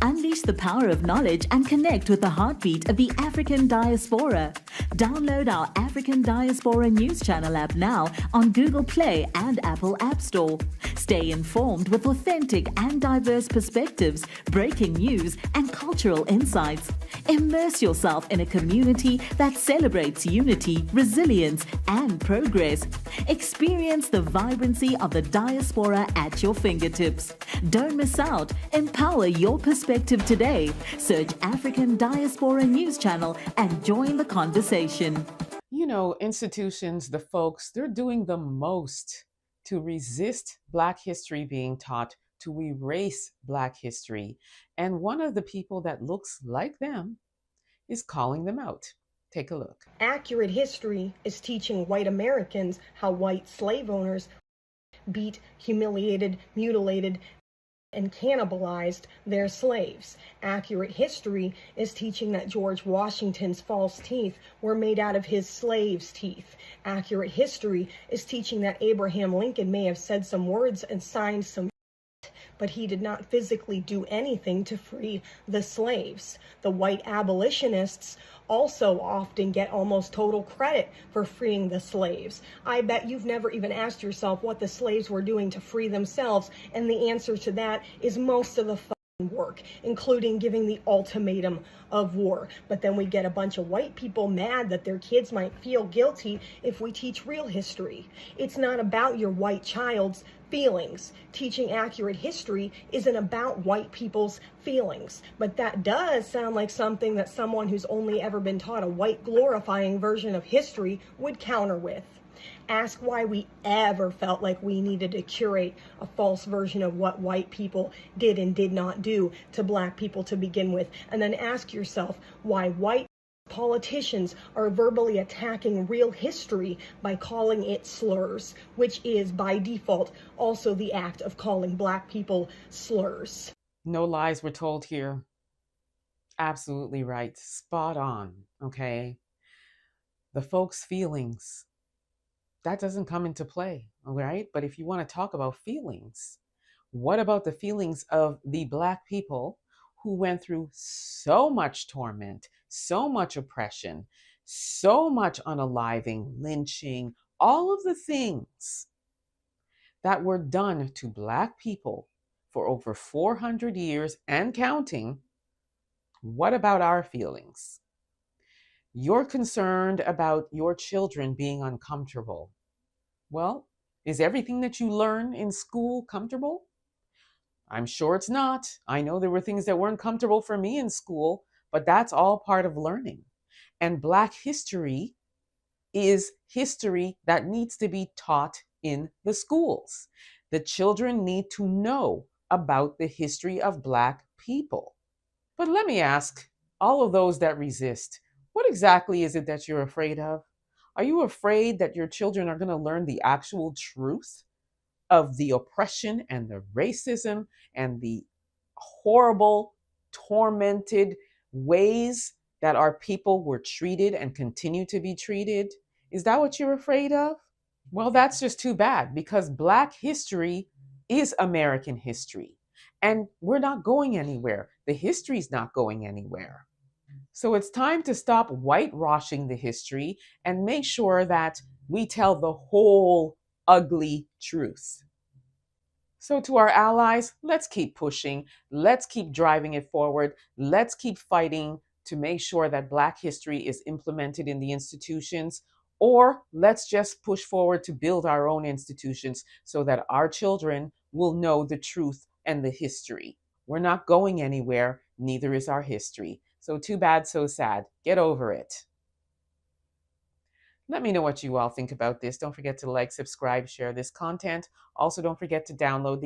Unleash the power of knowledge and connect with the heartbeat of the African diaspora. Download our African Diaspora News Channel app now on Google Play and Apple App Store. Stay informed with authentic and diverse perspectives, breaking news, and cultural insights. Immerse yourself in a community that celebrates unity, resilience, and progress. Experience the vibrancy of the diaspora at your fingertips. Don't miss out. Empower your perspective today. Search African Diaspora News Channel and join the conversation. You know, institutions, the folks, they're doing the most to resist Black history being taught, to erase Black history. And one of the people that looks like them is calling them out. Take a look. Accurate history is teaching white Americans how white slave owners beat, humiliated, mutilated, and cannibalized their slaves. Accurate history is teaching that George Washington's false teeth were made out of his slaves' teeth. Accurate history is teaching that Abraham Lincoln may have said some words and signed some, but he did not physically do anything to free the slaves. The white abolitionists also often get almost total credit for freeing the slaves. I bet you've never even asked yourself what the slaves were doing to free themselves, and the answer to that is most of the work, including giving the ultimatum of war. But then we get a bunch of white people mad that their kids might feel guilty if we teach real history. It's not about your white child's feelings. Teaching accurate history isn't about white people's feelings, but that does sound like something that someone who's only ever been taught a white glorifying version of history would counter with. Ask why we ever felt like we needed to curate a false version of what white people did and did not do to Black people to begin with. And then ask yourself why white politicians are verbally attacking real history by calling it slurs, which is by default also the act of calling Black people slurs. No lies were told here. Absolutely right. Spot on. Okay. The folks' feelings, that doesn't come into play, all right? But if you want to talk about feelings, what about the feelings of the Black people who went through so much torment, so much oppression, so much unaliving, lynching, all of the things that were done to Black people for over 400 years and counting? What about our feelings? You're concerned about your children being uncomfortable. Well, is everything that you learn in school comfortable? I'm sure it's not. I know there were things that weren't comfortable for me in school, but that's all part of learning. And Black history is history that needs to be taught in the schools. The children need to know about the history of Black people. But let me ask all of those that resist, what exactly is it that you're afraid of? Are you afraid that your children are going to learn the actual truth of the oppression and the racism and the horrible, tormented ways that our people were treated and continue to be treated? Is that what you're afraid of? Well, that's just too bad, because Black history is American history. And we're not going anywhere. The history's not going anywhere. So it's time to stop whitewashing the history and make sure that we tell the whole ugly truth. So to our allies, let's keep pushing. Let's keep driving it forward. Let's keep fighting to make sure that Black history is implemented in the institutions. Or let's just push forward to build our own institutions so that our children will know the truth and the history. We're not going anywhere, neither is our history. So too bad, so sad. Get over it. Let me know what you all think about this. Don't forget to like, subscribe, share this content. Also, don't forget to download the